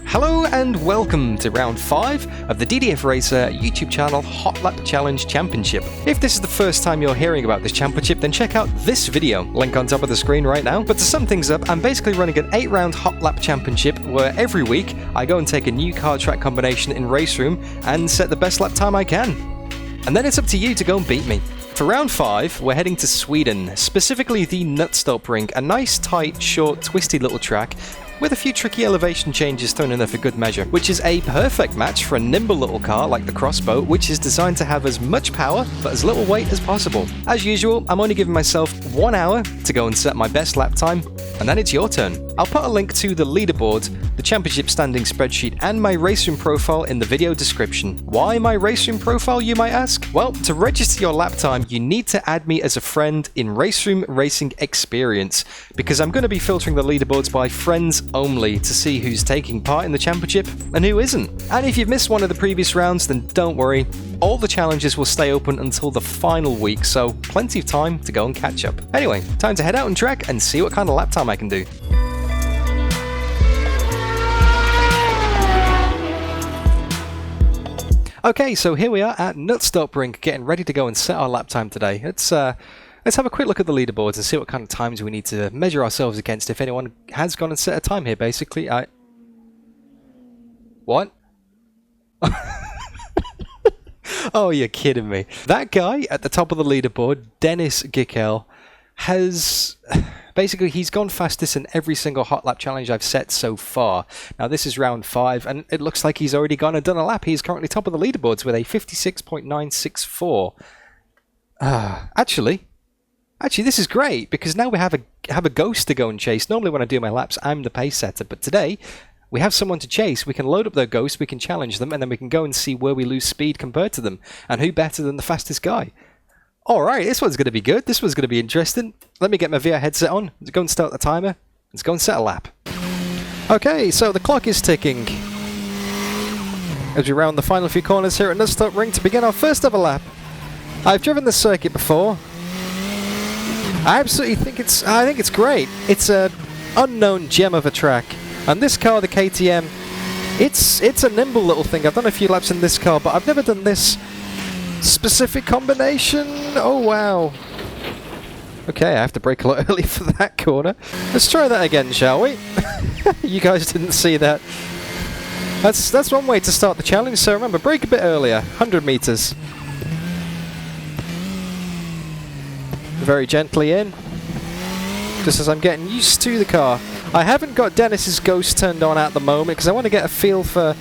Hello and welcome to round 5 of the DDF Racer YouTube channel Hotlap Challenge Championship. If this is the first time you're hearing about this championship, then check out this video, link on top of the screen right now. But to sum things up, I'm basically running an 8-round Hotlap Championship where every week I go and take a new car track combination in RACEROOM and set the best lap time I can. And then it's up to you to go and beat me. For round 5, we're heading to Sweden, specifically the Knutstorp rink, a nice, tight, short, twisty little track with a few tricky elevation changes thrown in there for good measure, which is a perfect match for a nimble little car like the X-Bow, which is designed to have as much power but as little weight as possible. As usual, I'm only giving myself 1 hour to go and set my best lap time, and then it's your turn. I'll put a link to the leaderboard, the championship standing spreadsheet, and my RACEROOM profile in the video description. Why my RACEROOM profile, you might ask? Well, to register your lap time, you need to add me as a friend in RACEROOM Racing Experience, because I'm going to be filtering the leaderboards by friends only to see who's taking part in the championship and who isn't. And if you've missed one of the previous rounds, then don't worry, all the challenges will stay open until the final week, so plenty of time to go and catch up. Anyway, time to head out on track and see what kind of lap time I can do. Okay, so here we are at Knutstorp rink, getting ready to go and set our lap time today. Let's have a quick look at the leaderboards and see what kind of times we need to measure ourselves against if anyone has gone and set a time here, basically. What? Oh, you're kidding me. That guy at the top of the leaderboard, Dennis Gickel, has... Basically, he's gone fastest in every single hot lap challenge I've set so far. Now, this is round 5, and it looks like he's already gone and done a lap. He's currently top of the leaderboards with a 56.964. Actually, this is great, because now we have a ghost to go and chase. Normally, when I do my laps, I'm the pace setter, but today, we have someone to chase. We can load up their ghost, we can challenge them, and then we can go and see where we lose speed compared to them, and who better than the fastest guy. Alright, this one's going to be good. This one's going to be interesting. Let me get my VR headset on. Let's go and start the timer. Let's go and set a lap. Okay, so the clock is ticking as we round the final few corners here at Knutstorp Ring to begin our first ever lap. I've driven this circuit before. I absolutely think it's great. It's an unknown gem of a track. And this car, the KTM, it's a nimble little thing. I've done a few laps in this car, but I've never done this specific combination. Oh wow. Okay, I have to brake a lot early for that corner. Let's try that again, shall we? You guys didn't see that. That's one way to start the challenge, so remember, brake a bit earlier. 100 meters. Very gently in, just as I'm getting used to the car. I haven't got Dennis's ghost turned on at the moment because I want to get a feel for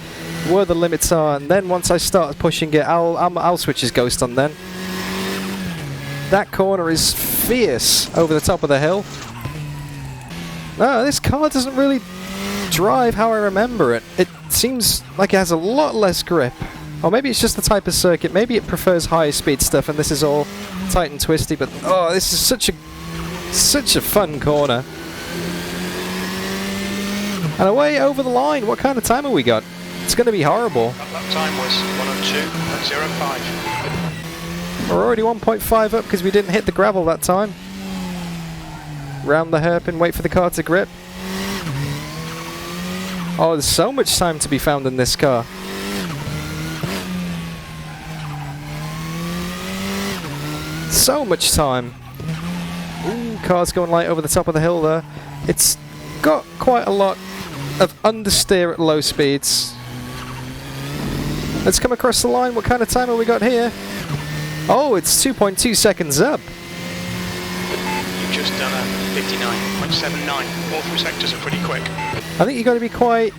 where the limits are, and then once I start pushing it, I'll switch his ghost on then. That corner is fierce over the top of the hill. No, this car doesn't really drive how I remember it. It seems like it has a lot less grip. Or maybe it's just the type of circuit. Maybe it prefers higher speed stuff and this is all tight and twisty, but oh, this is such a fun corner. And away over the line. What kind of time have we got? It's going to be horrible. That time was 1:02.05. We're already 1.5 up because we didn't hit the gravel that time. Round the hairpin, wait for the car to grip. Oh, there's so much time to be found in this car. So much time. Ooh, car's going light over the top of the hill there. It's got quite a lot of understeer at low speeds. Let's come across the line. What kind of time have we got here? Oh, it's 2.2 seconds up. You've just done a 59.79. All three sectors are pretty quick. I think you've got to be quite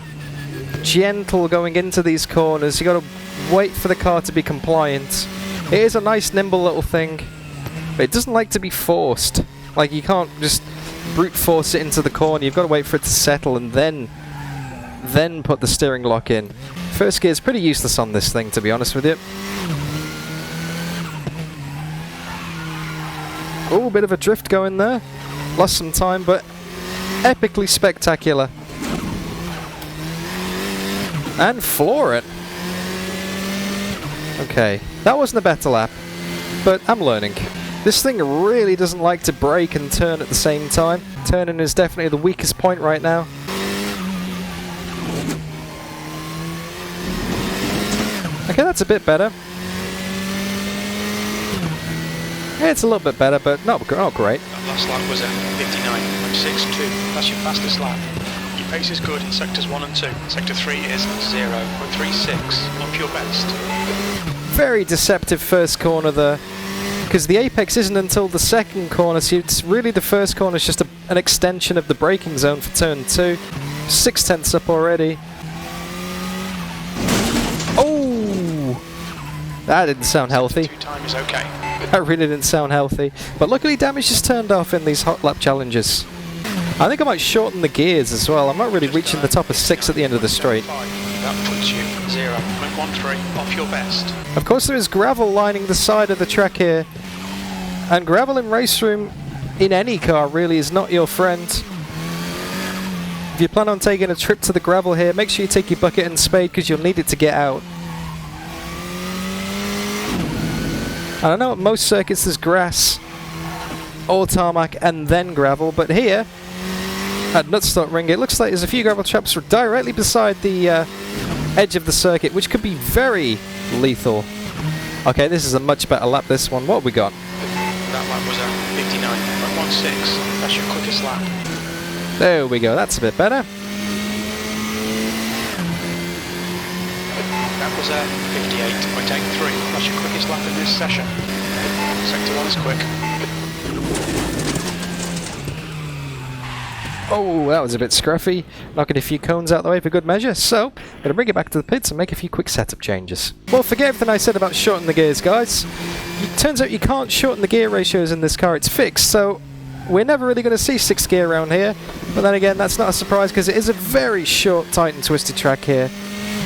gentle going into these corners. You've got to wait for the car to be compliant. It is a nice nimble little thing, but it doesn't like to be forced. Like, you can't just brute force it into the corner. You've got to wait for it to settle and then put the steering lock in. First gear is pretty useless on this thing, to be honest with you. Oh, bit of a drift going there. Lost some time, but epically spectacular. And floor it. Okay, that wasn't a better lap. but I'm learning. This thing really doesn't like to brake and turn at the same time. Turning is definitely the weakest point right now. Okay, that's a bit better. Yeah, it's a little bit better, but not great. That last lap was at 59.62. That's your fastest lap. Your pace is good in sectors 1 and 2. Sector 3 is 0.36, up your best. Very deceptive first corner there, because the apex isn't until the second corner, so it's really the first corner is just an extension of the braking zone for turn 2. 0.6 up already. Oh! That didn't sound healthy. Time is okay. That really didn't sound healthy. But luckily damage is turned off in these hot lap challenges. I think I might shorten the gears as well. I'm not really reaching the top of 6 at the end of the straight. That puts you 0.13 off your best. Of course there is gravel lining the side of the track here. And gravel in RACEROOM in any car really is not your friend. If you plan on taking a trip to the gravel here, make sure you take your bucket and spade because you'll need it to get out. And I know at most circuits there's grass or tarmac and then gravel, but here at Knutstorp Ring it looks like there's a few gravel traps directly beside the edge of the circuit, which could be very lethal. Okay, this is a much better lap, this one. What have we got? That lap was at 59.16. That's your quickest lap. There we go, that's a bit better. That was at 58.83. That's your quickest lap in this session. Sector 1 is quick. Oh, that was a bit scruffy. Knocking a few cones out the way for good measure. So, I'm going to bring it back to the pits and make a few quick setup changes. Well, forget everything I said about shortening the gears, guys. It turns out you can't shorten the gear ratios in this car. It's fixed, so we're never really going to see 6th gear around here. But then again, that's not a surprise because it is a very short, tight and twisted track here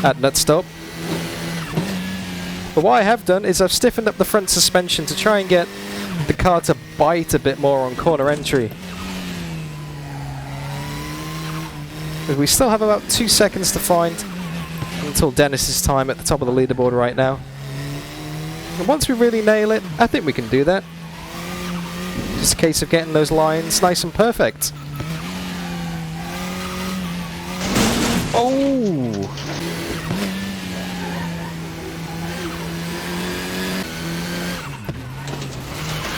at Knutstorp. But what I have done is I've stiffened up the front suspension to try and get the car to bite a bit more on corner entry. We still have about 2 seconds to find until Dennis's time at the top of the leaderboard right now. And once we really nail it, I think we can do that. Just a case of getting those lines nice and perfect. Oh!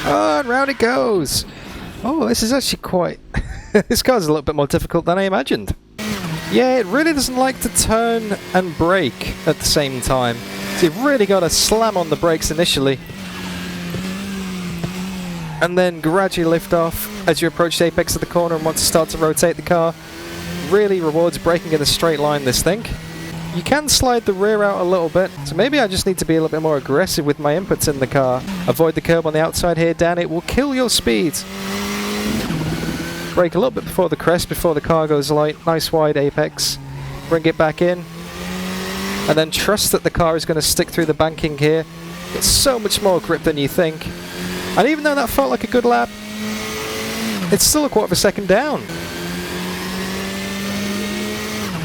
Oh, and round it goes! Oh, this is actually quite... This car's a little bit more difficult than I imagined. Yeah, it really doesn't like to turn and brake at the same time. So you've really got to slam on the brakes initially. And then gradually lift off as you approach the apex of the corner and want to start to rotate the car. Really rewards braking in a straight line, this thing. You can slide the rear out a little bit, so maybe I just need to be a little bit more aggressive with my inputs in the car. Avoid the curb on the outside here, Dan. It will kill your speed. Brake a little bit before the crest, before the car goes light. Nice wide apex. Bring it back in. And then trust that the car is going to stick through the banking here. It's so much more grip than you think. And even though that felt like a good lap, it's still a quarter of a second down.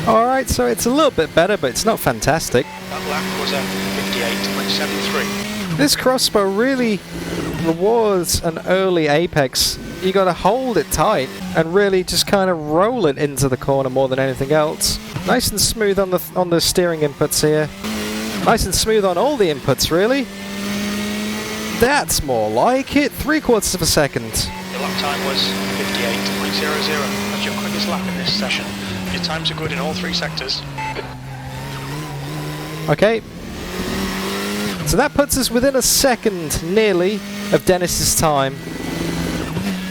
Alright, so it's a little bit better, but it's not fantastic. That lap was at 58.73. This crossbow really rewards an early apex. You got to hold it tight and really just kind of roll it into the corner more than anything else. Nice and smooth on the steering inputs here. Nice and smooth on all the inputs, really. That's more like it. 3/4 of a second. Your lap time was 58.00. That's your quickest lap in this session. Your times are good in all 3 sectors. Okay. So that puts us within a second, nearly, of Dennis's time.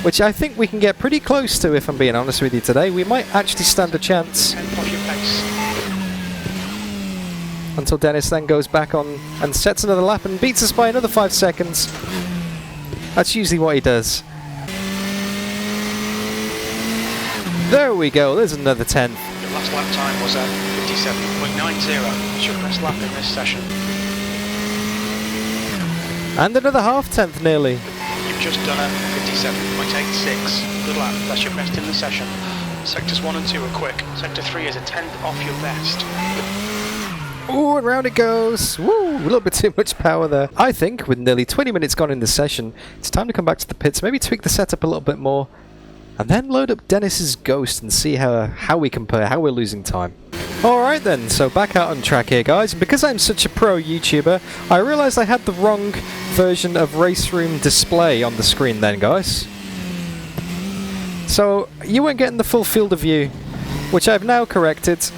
Which I think we can get pretty close to, if I'm being honest with you today. We might actually stand a chance. Off your pace. Until Dennis then goes back on and sets another lap and beats us by another 5 seconds. That's usually what he does. There we go, there's another 10th. Your last lap time was at 57.90. That's your best lap in this session. And another half 10th nearly. You've just done a 57.86. Good lap, that's your best in the session. Sectors 1 and 2 are quick. Sector 3 is a 10th off your best. Ooh, and round it goes. Woo, a little bit too much power there. I think with nearly 20 minutes gone in the session, it's time to come back to the pits, maybe tweak the setup a little bit more, and then load up Dennis's Ghost and see how we compare, how we're losing time. Alright then, so back out on track here, guys. And because I'm such a pro YouTuber, I realised I had the wrong version of RACEROOM display on the screen then, guys. So you weren't getting the full field of view, which I've now corrected.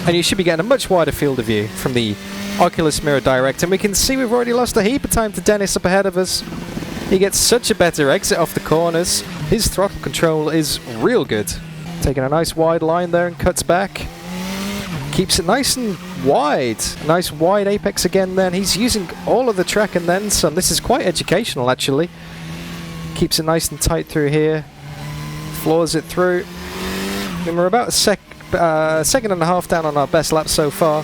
And you should be getting a much wider field of view from the Oculus Mirror Direct. And we can see we've already lost a heap of time to Dennis up ahead of us. He gets such a better exit off the corners. His throttle control is real good. Taking a nice wide line there and cuts back. Keeps it nice and wide. Nice wide apex again then. He's using all of the track and then some. This is quite educational actually. Keeps it nice and tight through here. Floors it through. And we're about a second and a half down on our best lap so far.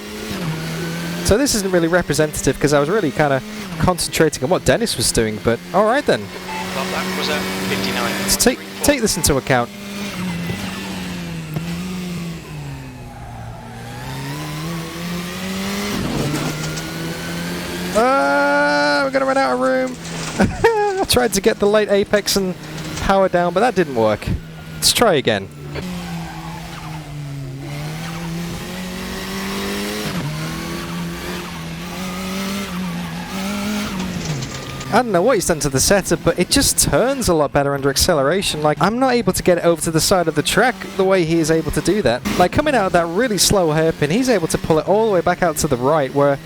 So this isn't really representative because I was really kind of concentrating on what Dennis was doing, but alright then. Well, that was a 59. Let's take this into account. We're going to run out of room. I tried to get the late apex and power down, but that didn't work. Let's try again. I don't know what he's done to the setup, but it just turns a lot better under acceleration. Like, I'm not able to get it over to the side of the track the way he is able to do that. Like, coming out of that really slow hairpin, he's able to pull it all the way back out to the right, where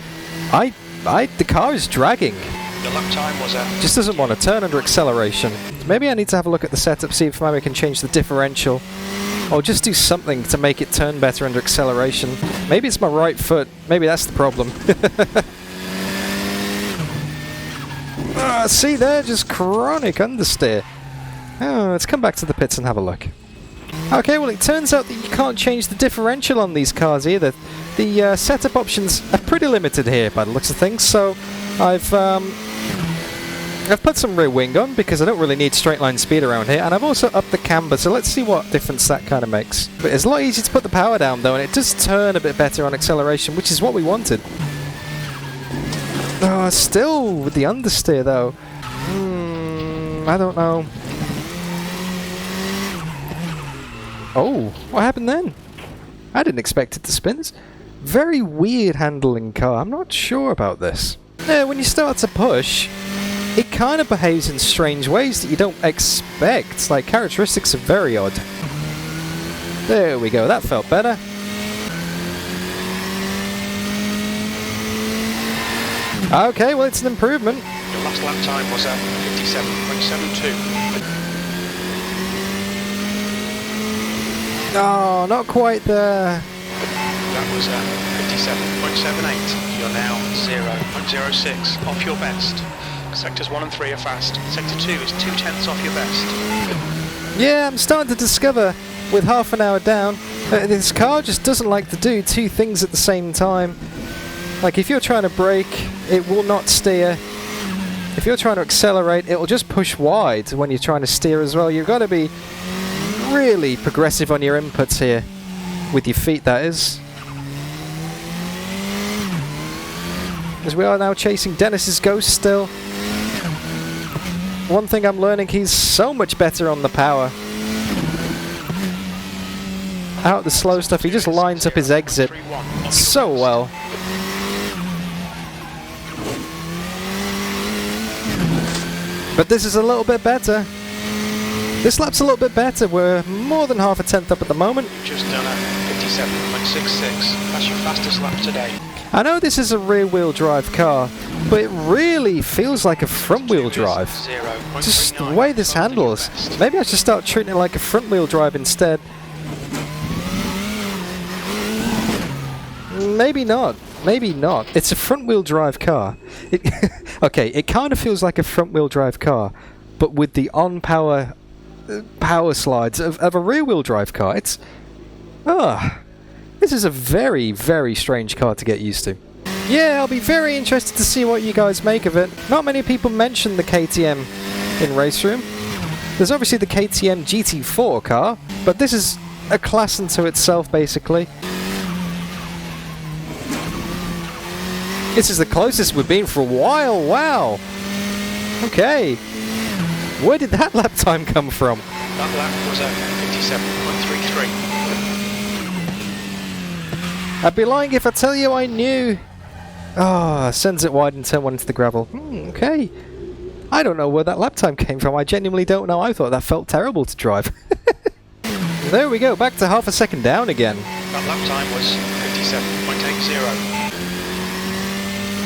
the car is dragging. The lap time was just doesn't want to turn under acceleration. Maybe I need to have a look at the setup, see if maybe I can change the differential, or just do something to make it turn better under acceleration. Maybe it's my right foot. Maybe that's the problem. See there, just chronic understeer. Oh, let's come back to the pits and have a look. Okay, well it turns out that you can't change the differential on these cars either. The setup options are pretty limited here by the looks of things, so I've put some rear wing on because I don't really need straight line speed around here, and I've also upped the camber, so let's see what difference that kind of makes. But it's a lot easier to put the power down though, and it does turn a bit better on acceleration, which is what we wanted. Oh, still with the understeer though. I don't know. Oh, what happened then? I didn't expect it to spin. It's very weird handling car. I'm not sure about this. Yeah, when you start to push, it kind of behaves in strange ways that you don't expect. Like, characteristics are very odd. There we go, that felt better. Okay, well it's an improvement. Your last lap time was 57.72. Oh, not quite there. That was 57.78. You're now 0.06 off your best. Sectors 1 and 3 are fast. Sector 2 is 0.2 off your best. Yeah, I'm starting to discover, with half an hour down, this car just doesn't like to do two things at the same time. Like, if you're trying to brake, it will not steer. If you're trying to accelerate, it will just push wide when you're trying to steer as well. You've got to be really progressive on your inputs here. With your feet, that is. As we are now chasing Dennis's Ghost still. One thing I'm learning, he's so much better on the power. Out the slow stuff, he just lines up his exit so well. But this is a little bit better. This lap's a little bit better. We're more than half a tenth up at the moment. Just done a 57.66. That's your fastest lap today. I know this is a rear-wheel drive car, but it really feels like a front-wheel drive. Just the way this handles. Maybe I should start treating it like a front-wheel drive instead. Maybe not. Maybe not. It's a front-wheel drive car. Okay, it kind of feels like a front-wheel drive car, but with the on-power power slides of a rear-wheel drive car. It's... this is a very, very strange car to get used to. Yeah, I'll be very interested to see what you guys make of it. Not many people mention the KTM in RACEROOM. There's obviously the KTM GT4 car, but this is a class unto itself, basically. This is the closest we've been for a while. Wow. Okay. Where did that lap time come from? That lap was a 57.33. I'd be lying if I tell you I knew. Oh, sends it wide and turn one into the gravel. Okay. I don't know where that lap time came from. I genuinely don't know. I thought that felt terrible to drive. There we go. Back to half a second down again. That lap time was 57.80.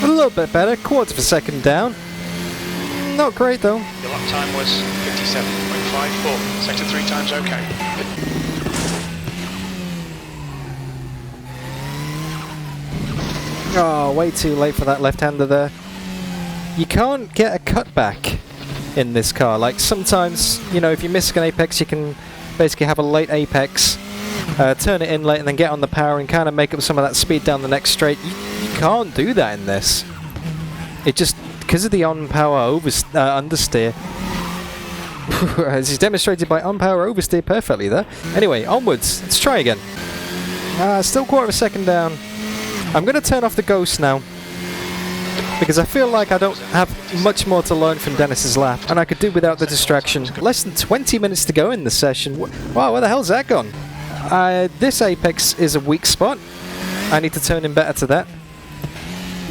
A little bit better. Quarter of a second down. Not great though. Your lap time was 57.54. Sector 3 times okay. Oh, way too late for that left-hander there. You can't get a cutback in this car. Like sometimes, you know, if you miss an apex, you can basically have a late apex, turn it in late and then get on the power and kind of make up some of that speed down the next straight. You can't do that in this. It just, because of the on-power understeer, as is demonstrated by on-power oversteer perfectly there. Anyway, onwards. Let's try again. Still quarter of a second down. I'm going to turn off the ghost now, because I feel like I don't have much more to learn from Dennis's lap, and I could do without the distraction. Less than 20 minutes to go in the session. Wow, where the hell's that gone? This apex is a weak spot. I need to turn in better to that.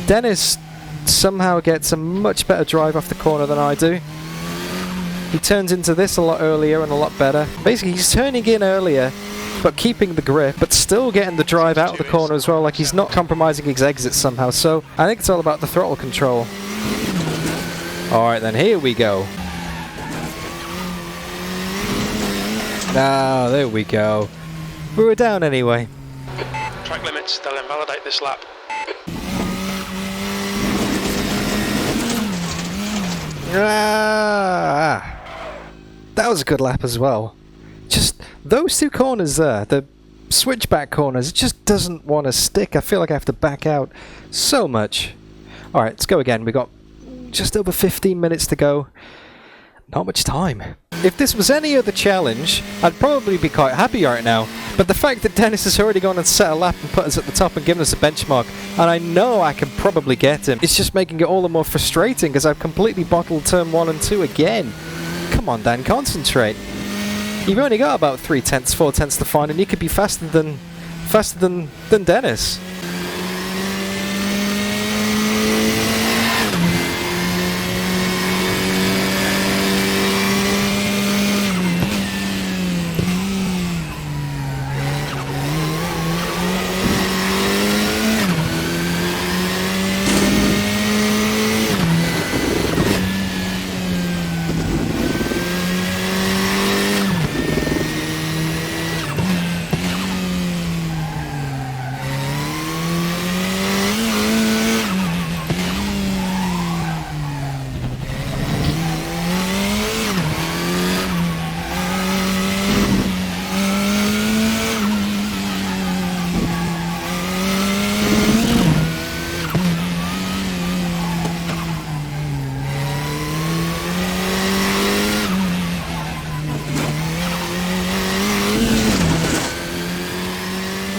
Dennis somehow gets a much better drive off the corner than I do. He turns into this a lot earlier and a lot better. Basically, he's turning in earlier, but keeping the grip, but still getting the drive out of the corner as well, like he's not compromising his exits somehow. So I think it's all about the throttle control. Alright then, here we go. Ah, there we go. We were down anyway. Track limits, they'll invalidate this lap. That was a good lap as well. Just those two corners there, the switchback corners, it just doesn't want to stick. I feel like I have to back out so much. Alright, let's go again. We got just over 15 minutes to go. Not much time. If this was any other challenge, I'd probably be quite happy right now. But the fact that Dennis has already gone and set a lap and put us at the top and given us a benchmark, and I know I can probably get him, it's just making it all the more frustrating because I've completely bottled turn 1 and 2 again. Come on, Dan, concentrate. You've only got about 3/10, 4/10 to find, and you could be faster than Dennis.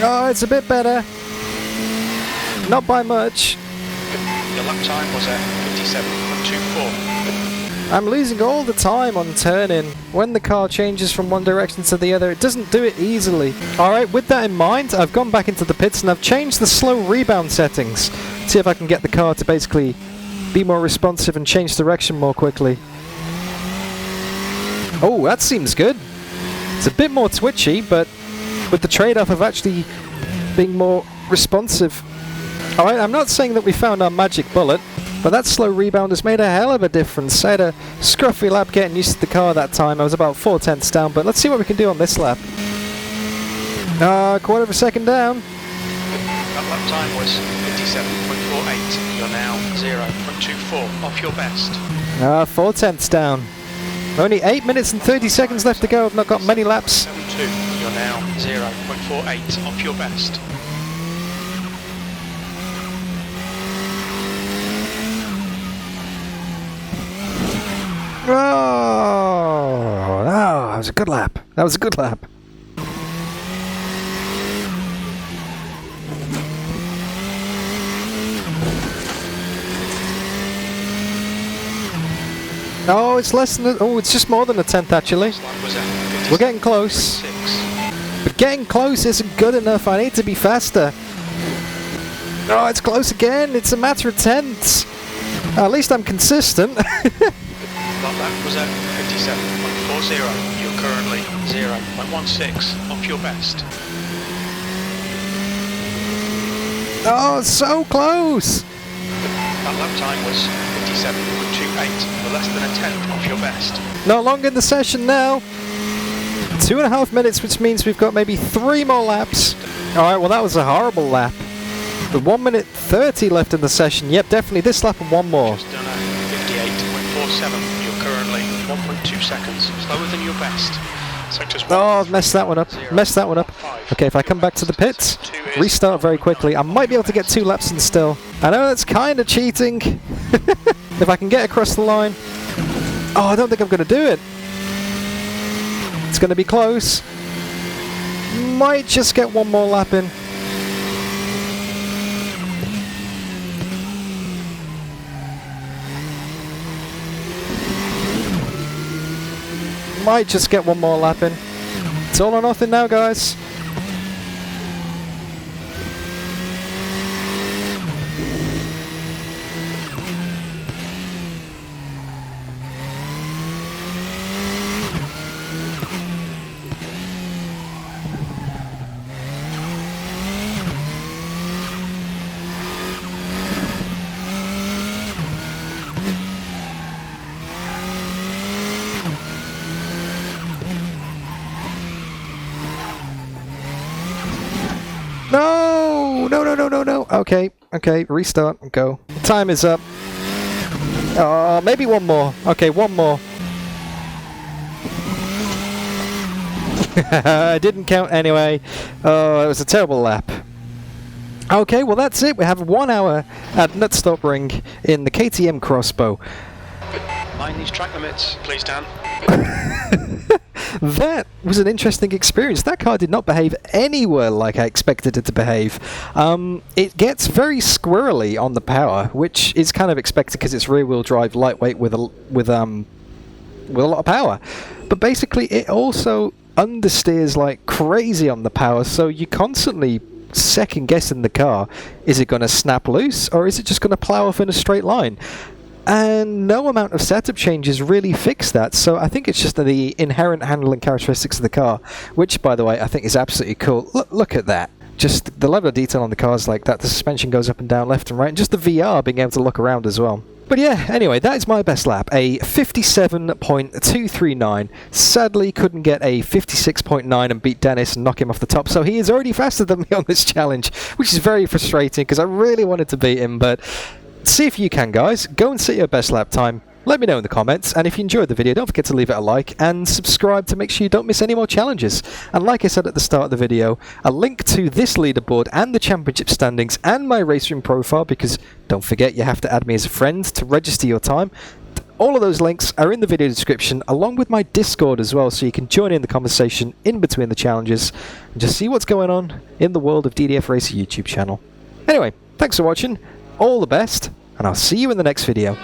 Oh, it's a bit better. Not by much. Your lap time was at 57.24. I'm losing all the time on turning. When the car changes from one direction to the other, it doesn't do it easily. Alright, with that in mind, I've gone back into the pits and I've changed the slow rebound settings. See if I can get the car to basically be more responsive and change direction more quickly. Oh, that seems good. It's a bit more twitchy, but with the trade-off of actually being more responsive. Alright, I'm not saying that we found our magic bullet, but that slow rebound has made a hell of a difference. I had a scruffy lap getting used to the car that time. I was about 4/10 down, but let's see what we can do on this lap. Quarter of a second down. That lap time was 57.48. You're now 0.24 off your best. 4/10 down. Only 8 minutes and 30 seconds left to go. I've not got many laps. 7.2. You're now 0.48 off your best. Oh, that was a good lap. That was a good lap. Oh, it's less than it's just more than a tenth actually. We're getting close. But getting close isn't good enough. I need to be faster. Oh, it's close again. It's a matter of tenths. At least I'm consistent. That was at 57.40. You're currently 0.16 off your best. Oh, so close. That lap time was 57.28, or less than a tenth off your best. No longer in the session now. 2.5 minutes, which means we've got maybe 3 more laps. Alright, well that was a horrible lap. With 1 minute 30 left in the session. Yep, definitely this lap and one more. Just done a 58.47. You're currently 1.2 seconds slower than your best. Sectors 1, Oh, I've messed that one up. Messed that one up. Okay, if I come back to the pits, restart very quickly, I might be able to get 2 laps in still. I know that's kind of cheating. If I can get across the line. Oh, I don't think I'm going to do it. It's going to be close. Might just get 1 more lap in. Might just get 1 more lap in. It's all or nothing now, guys. No! No, no, no, no, no. Okay, okay, restart, go. Time is up. Oh, maybe 1 more. Okay, 1 more. I didn't count anyway. Oh, it was a terrible lap. Okay, well that's it. We have 1 hour at Knutstorp Ring in the KTM X-Bow. Mind these track limits, please, Dan. That was an interesting experience. That car did not behave anywhere like I expected it to behave. It gets very squirrely on the power, which is kind of expected because it's rear-wheel drive, lightweight with a lot of power. But basically, it also understeers like crazy on the power, so you constantly second guessing the car. Is it going to snap loose, or is it just going to plow off in a straight line? And no amount of setup changes really fix that, so I think it's just the inherent handling characteristics of the car, which, by the way, I think is absolutely cool. Look at that. Just the level of detail on the car is like that. The suspension goes up and down, left and right, and just the VR being able to look around as well. But yeah, anyway, that is my best lap, a 57.239. Sadly, couldn't get a 56.9 and beat Dennis and knock him off the top, so he is already faster than me on this challenge, which is very frustrating because I really wanted to beat him, but see if you can, guys. Go and set your best lap time. Let me know in the comments, and if you enjoyed the video, don't forget to leave it a like and subscribe to make sure you don't miss any more challenges. And like I said at the start of the video, a link to this leaderboard and the championship standings and my RACEROOM profile, because don't forget you have to add me as a friend to register your time. All of those links are in the video description, along with my Discord as well, so you can join in the conversation in between the challenges and just see what's going on in the world of DDF Racer YouTube channel. Anyway, thanks for watching, all the best, and I'll see you in the next video.